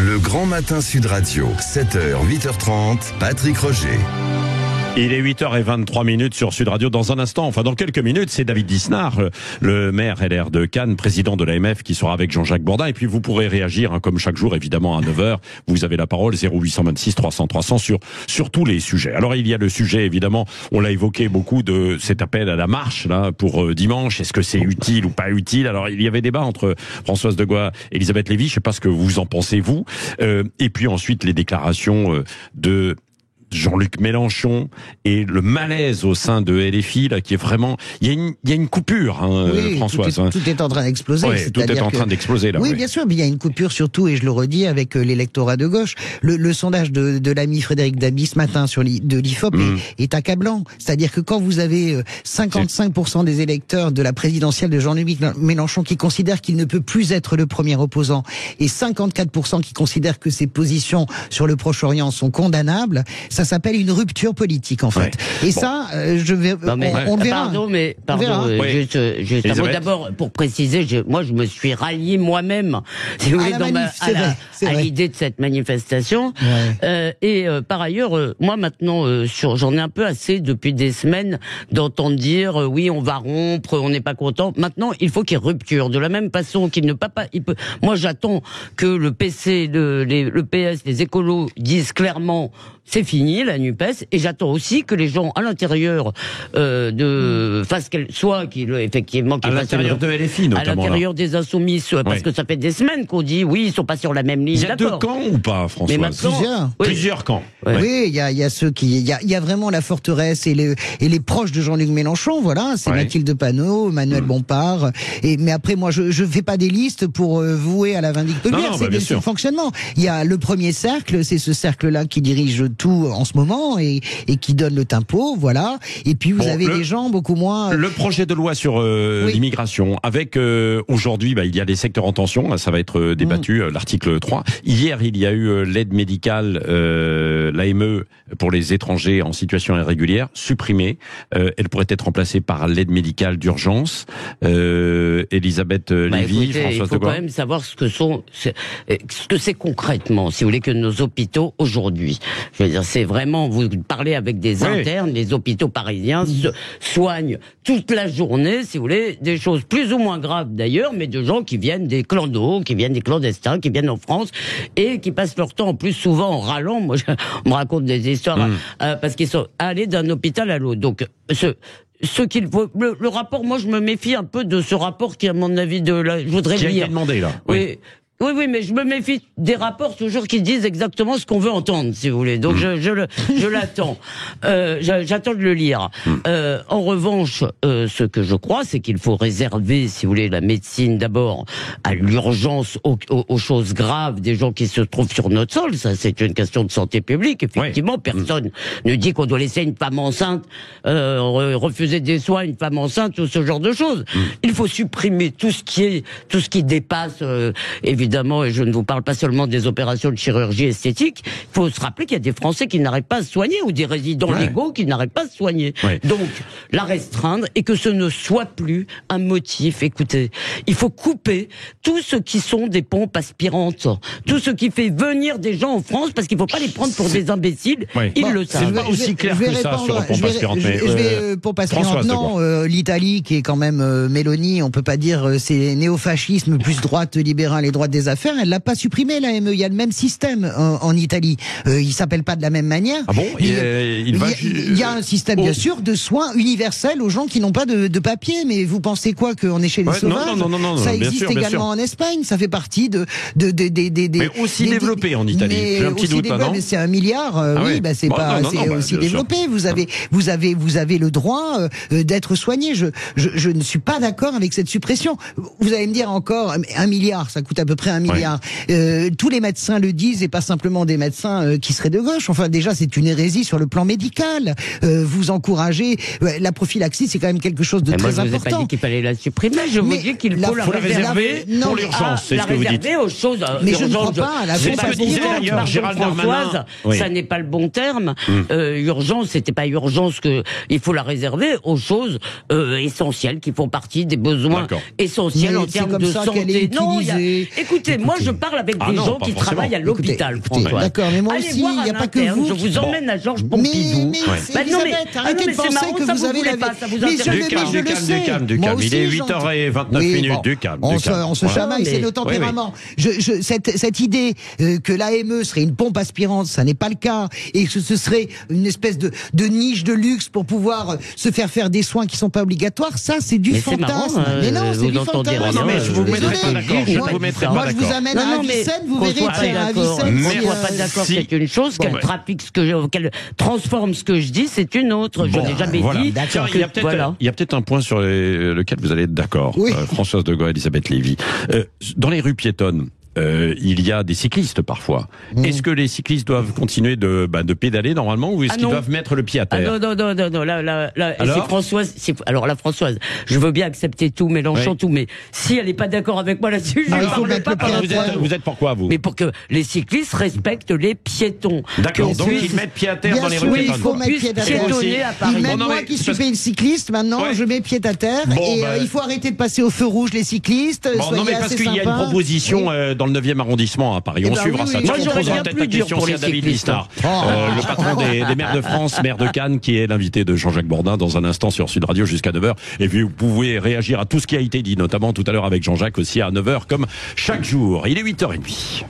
Le Grand Matin Sud Radio, 7h, 8h30, Patrick Roger. Il est 8h23 sur Sud Radio. Dans un instant, enfin dans quelques minutes, c'est David Lisnard, le maire LR de Cannes, président de l'AMF, qui sera avec Jean-Jacques Bourdin. Et puis vous pourrez réagir, comme chaque jour, évidemment, à 9h. Vous avez la parole, 0826 300 300 sur tous les sujets. Alors il y a le sujet, évidemment, on l'a évoqué beaucoup, de cet appel à la marche là pour dimanche. Est-ce que c'est utile ou pas utile? Alors il y avait débat entre Françoise Degois et Elisabeth Lévy. Je sais pas ce que vous en pensez, vous. Et puis ensuite, les déclarations de Jean-Luc Mélenchon et le malaise au sein de LFI, là, qui est vraiment, il y a une coupure, oui, Françoise. Tout est en train d'exploser. Ouais, tout est en train d'exploser, là. Oui, ouais. Bien sûr, mais il y a une coupure surtout, et je le redis, avec l'électorat de gauche. Le sondage de l'ami Frédéric Dabi ce matin de l'IFOP est accablant. C'est-à-dire que quand vous avez 55% des électeurs de la présidentielle de Jean-Luc Mélenchon qui considèrent qu'il ne peut plus être le premier opposant, et 54% qui considèrent que ses positions sur le Proche-Orient sont condamnables, ça s'appelle une rupture politique, en fait. Ouais. Et bon. Ça, on le verra. Pardon, juste un mot. D'abord, pour préciser, moi, je me suis rallié moi-même, si vous voulez, à l'idée de cette manifestation. Ouais. Par ailleurs, moi, maintenant, j'en ai un peu assez, depuis des semaines, d'entendre dire, oui, on va rompre, on n'est pas content. Maintenant, il faut qu'il y ait rupture. De la même façon qu'il ne peut pas, moi, j'attends que le PC, le PS, les écolos disent clairement, c'est fini, la NUPES, et j'attends aussi que les gens à l'intérieur fassent effectivement, à l'intérieur de LFI, notamment, à l'intérieur des Insoumis, parce que ça fait des semaines qu'on dit, oui, ils sont pas sur la même ligne. Il y a deux camps ou pas, François? Plusieurs camps. Oui, il y a ceux il y a vraiment la forteresse et les proches de Jean-Luc Mélenchon, voilà, c'est Mathilde Panot, Manuel Bompard, mais après, moi, je fais pas des listes pour vouer à la vindicte. C'est des fonctionnements. Il y a le premier cercle, c'est ce cercle-là qui dirige tout en ce moment et qui donne le tempo, voilà. Et puis vous avez des gens beaucoup moins. Le projet de loi sur l'immigration, avec aujourd'hui, il y a des secteurs en tension, ça va être débattu, l'article 3. Hier, il y a eu l'aide médicale, l'AME pour les étrangers en situation irrégulière, supprimée. Elle pourrait être remplacée par l'aide médicale d'urgence. Elisabeth Lévy, Françoise Degois. Il faut quand même savoir ce que c'est concrètement, si vous voulez, que nos hôpitaux aujourd'hui. Je veux dire, c'est vraiment, vous parlez avec des internes, les hôpitaux parisiens se soignent toute la journée, si vous voulez, des choses plus ou moins graves d'ailleurs, mais de gens qui viennent des clandos, qui viennent des clandestins, qui viennent en France et qui passent leur temps en plus souvent en râlant. Moi, on me raconte des histoires parce qu'ils sont allés d'un hôpital à l'autre. Donc, ce qu'il faut, le rapport, moi je me méfie un peu de ce rapport qui, à mon avis, je voudrais lire. Qui a été demandé là. Oui, mais je me méfie des rapports toujours qui disent exactement ce qu'on veut entendre, si vous voulez. Donc je l'attends. J'attends de le lire. En revanche, ce que je crois, c'est qu'il faut réserver, si vous voulez, la médecine d'abord à l'urgence, aux choses graves des gens qui se trouvent sur notre sol. Ça, c'est une question de santé publique. Effectivement, personne ne dit qu'on doit laisser une femme enceinte, refuser des soins à une femme enceinte ou ce genre de choses. Il faut supprimer tout ce qui dépasse, évidemment, et je ne vous parle pas seulement des opérations de chirurgie esthétique, il faut se rappeler qu'il y a des Français qui n'arrivent pas à se soigner, ou des résidents légaux qui n'arrivent pas à se soigner. Donc, la restreindre, et que ce ne soit plus un motif. Écoutez, il faut couper tout ce qui sont des pompes aspirantes, tout ce qui fait venir des gens en France, parce qu'il ne faut pas les prendre pour des imbéciles, ils le savent. C'est pas aussi clair que ça sur la pompe aspirante. Pompe aspirante, non, l'Italie, qui est quand même Mélanie, on peut pas dire c'est néofascisme plus droite libérale et droite des affaires, elle l'a pas supprimé, l'AME. Il y a le même système en Italie. Il s'appelle pas de la même manière. Ah bon? Il y a un système, bien sûr, de soins universels aux gens qui n'ont pas de papier. Mais vous pensez quoi, qu'on est chez les sauvages? Non, ça existe également en Espagne. Ça fait partie mais aussi développé en Italie. J'ai un petit doute là, non? Mais c'est 1 milliard. C'est aussi développé. Vous avez le droit d'être soigné. Je ne suis pas d'accord avec cette suppression. Vous allez me dire encore 1 milliard, ça coûte à peu près 1 milliard. Tous les médecins le disent, et pas simplement des médecins qui seraient de gauche. Enfin, déjà, c'est une hérésie sur le plan médical. Vous encouragez la prophylaxie, c'est quand même quelque chose de très important. Je vous ai pas dit qu'il fallait la supprimer. Je vous dis qu'il faut la réserver pour l'urgence. C'est ce que vous dites. Aux choses. Mais je ne crois pas à la c'est ce que disait d'ailleurs Gérald Darmanin. Ça n'est pas le bon terme. Urgence, c'était pas urgence que il faut la réserver aux choses essentielles qui font partie des besoins essentiels en termes de santé. Non, écoutez, écoutez, moi je parle avec des gens qui travaillent à l'hôpital, François. D'accord, mais moi Allez aussi, voir il n'y a un pas que interne, vous. Je vous emmène à Georges Pompidou. Arrêtez de penser que vous avez la ça vous mais intéresse. du calme. Il est 8h29 minutes, du calme. On se chamaille, c'est nos tempéraments. Cette idée que l'AME serait une pompe aspirante, ça n'est pas le cas, et que ce serait une espèce de niche de luxe pour pouvoir se faire des soins qui sont pas obligatoires, ça c'est du fantasme. Mais non, c'est du fantasme. Non, mais je vous mettrai pas d'accord. Je vous mettrai pas d'accord. Moi, je vous amène à Avicenne, vous verrez, à Avicenne. Mais on soit pas d'accord, c'est une chose, qu'elle transforme ce que je dis, c'est une autre. Je n'ai jamais dit. Il y a peut-être un point sur lequel vous allez être d'accord, Françoise de Gaulle, Elisabeth Lévy. Dans les rues piétonnes, il y a des cyclistes parfois. Est-ce que les cyclistes doivent continuer de pédaler normalement, ou est-ce qu'ils doivent mettre le pied à terre? Non. Là, c'est Françoise. Alors la Françoise, je veux bien accepter tout, Mélenchon, tout, mais si elle n'est pas d'accord avec moi là-dessus, je ne parle pas. Vous êtes pourquoi, vous? Mais pour que les cyclistes respectent les piétons. D'accord. Donc ils mettent pied à terre dans les rues piétonnes. Il faut mettre pied à terre. À Paris. Moi qui suis une cycliste, maintenant, je mets pied à terre. Et il faut arrêter de passer au feu rouge les cyclistes. Non, mais parce qu'il y a une proposition dans le 9e arrondissement à Paris. On suivra ça. Moi, on posera peut-être la question aussi à David Lisnard, le patron des maires de France, maire de Cannes, qui est l'invité de Jean-Jacques Bourdin dans un instant sur Sud Radio jusqu'à 9h. Et puis vous pouvez réagir à tout ce qui a été dit, notamment tout à l'heure avec Jean-Jacques aussi à 9h comme chaque jour. Il est 8h30.